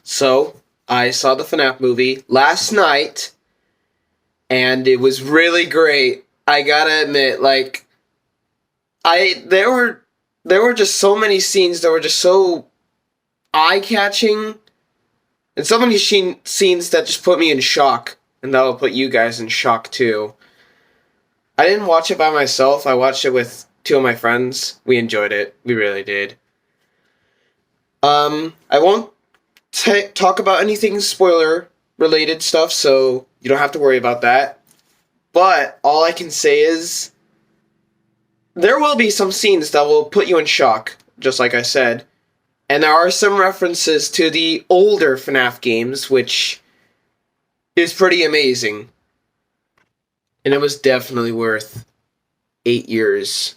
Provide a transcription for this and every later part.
So, I saw the FNAF movie last night, and it was really great. I gotta admit, there were just so many scenes that were just so eye-catching, and so many scenes that just put me in shock, and that'll put you guys in shock too. I didn't watch it by myself. I watched it with two of my friends. We enjoyed it. We really did. I won't talk about anything spoiler related stuff, so you don't have to worry about that. But all I can say is there will be some scenes that will put you in shock, just like I said. And there are some references to the older FNAF games, which is pretty amazing. And it was definitely worth 8 years.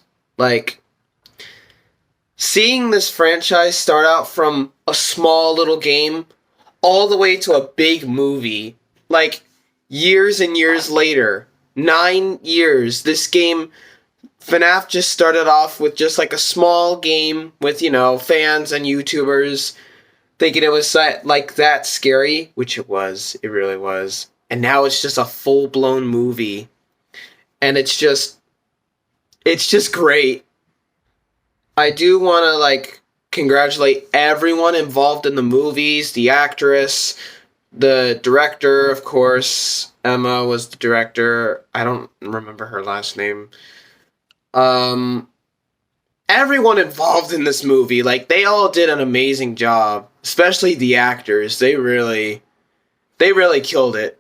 Seeing this franchise start out from a small little game all the way to a big movie, years and years later, 9 years, this game, FNAF just started off with just a small game with, fans and YouTubers thinking it was that scary, which it was. It really was. And now it's just a full-blown movie. And it's just great. I do want to, congratulate everyone involved in the movies, the actress, the director, of course. Emma was the director. I don't remember her last name. Everyone involved in this movie, they all did an amazing job. Especially the actors. They really killed it.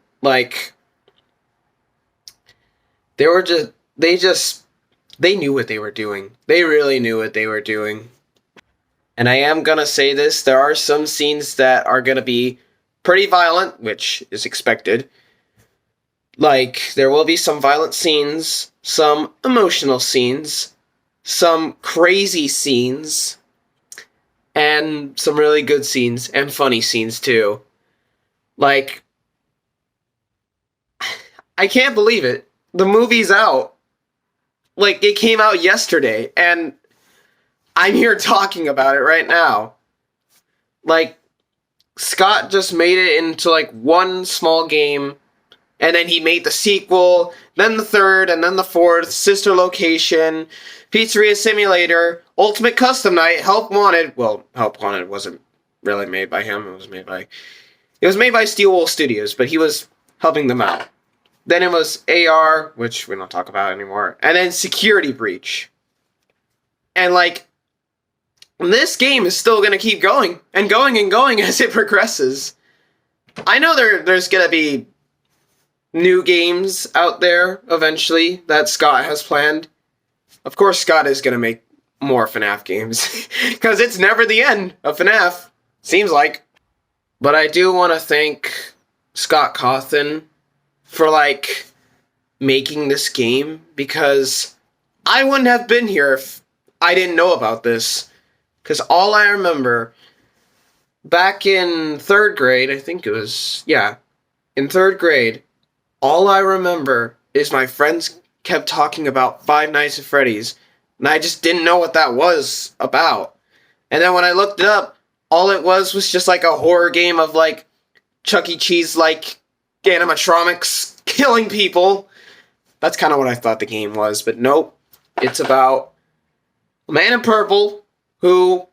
They knew what they were doing. They really knew what they were doing. And I am gonna say this, there are some scenes that are gonna be pretty violent, which is expected. There will be some violent scenes, some emotional scenes, some crazy scenes, and some really good scenes, and funny scenes too. I can't believe it. The movie's out. It came out yesterday, and I'm here talking about it right now. Scott just made it into, one small game, and then he made the sequel, then the third, and then the fourth, Sister Location, Pizzeria Simulator, Ultimate Custom Night, Help Wanted. Well, Help Wanted wasn't really made by him. It was made by Steel Wool Studios, but he was helping them out. Then it was AR, which we don't talk about anymore. And then Security Breach. And, this game is still going to keep going and going and going as it progresses. I know there's going to be new games out there eventually that Scott has planned. Of course, Scott is going to make more FNAF games. Because it's never the end of FNAF. Seems like. But I do want to thank Scott Cawthon for, making this game, because I wouldn't have been here if I didn't know about this. Because all I remember, back in 3rd grade, I think it was, in 3rd grade, all I remember is my friends kept talking about Five Nights at Freddy's, and I just didn't know what that was about. And then when I looked it up, all it was just a horror game of, Chuck E. Cheese, animatronics killing people. That's kind of what I thought the game was, but nope. It's about a man in purple who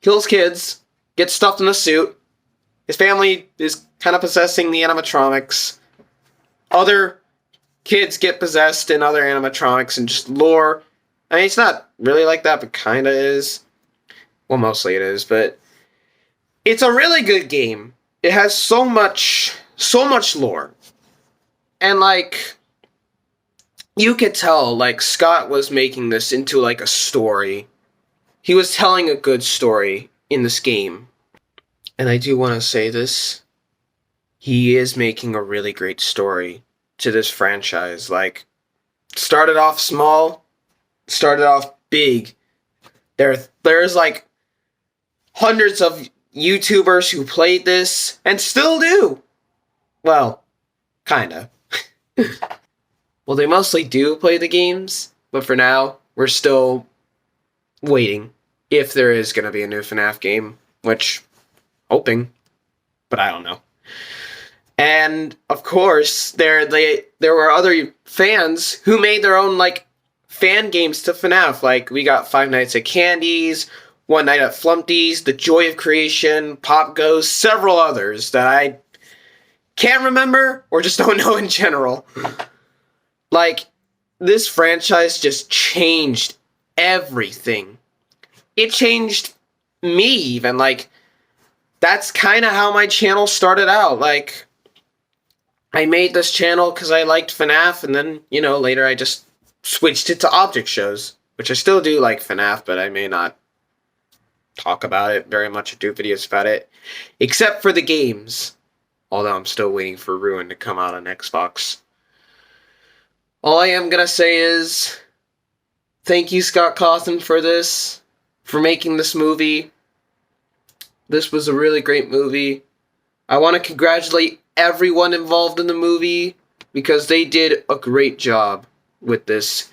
kills kids, gets stuffed in a suit. His family is kind of possessing the animatronics. Other kids get possessed in other animatronics and just lore. I mean, it's not really like that, but kind of is. Well, mostly it is, but it's a really good game. It has so much lore. And, you could tell, Scott was making this into, a story. He was telling a good story in this game. And I do want to say this. He is making a really great story to this franchise. Started off small, started off big. There's, hundreds of YouTubers who played this, and still do. Well, kinda. Well, they mostly do play the games, but for now, we're still waiting if there is going to be a new FNAF game, which, hoping. but I don't know. And of course, there were other fans who made their own like fan games to FNAF. Like we got Five Nights at Candy's, One Night at Flumpty's, The Joy of Creation, Pop Goes, several others that I can't remember or just don't know in general. Like, this franchise just changed everything. It changed me even. Like, that's kind of how my channel started out. Like, I made this channel because I liked FNAF, and then, you know, later I just switched it to object shows, which I still do like FNAF, but I may not talk about it very much or do videos about it, except for the games. Although I'm still waiting for Ruin to come out on Xbox. All I am gonna say is, thank you, Scott Cawthon, for this, for making this movie. This was a really great movie. I want to congratulate everyone involved in the movie, because they did a great job with this.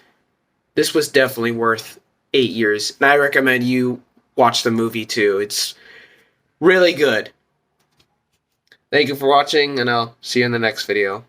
This was definitely worth 8 years, and I recommend you watch the movie too. It's really good. Thank you for watching, and I'll see you in the next video.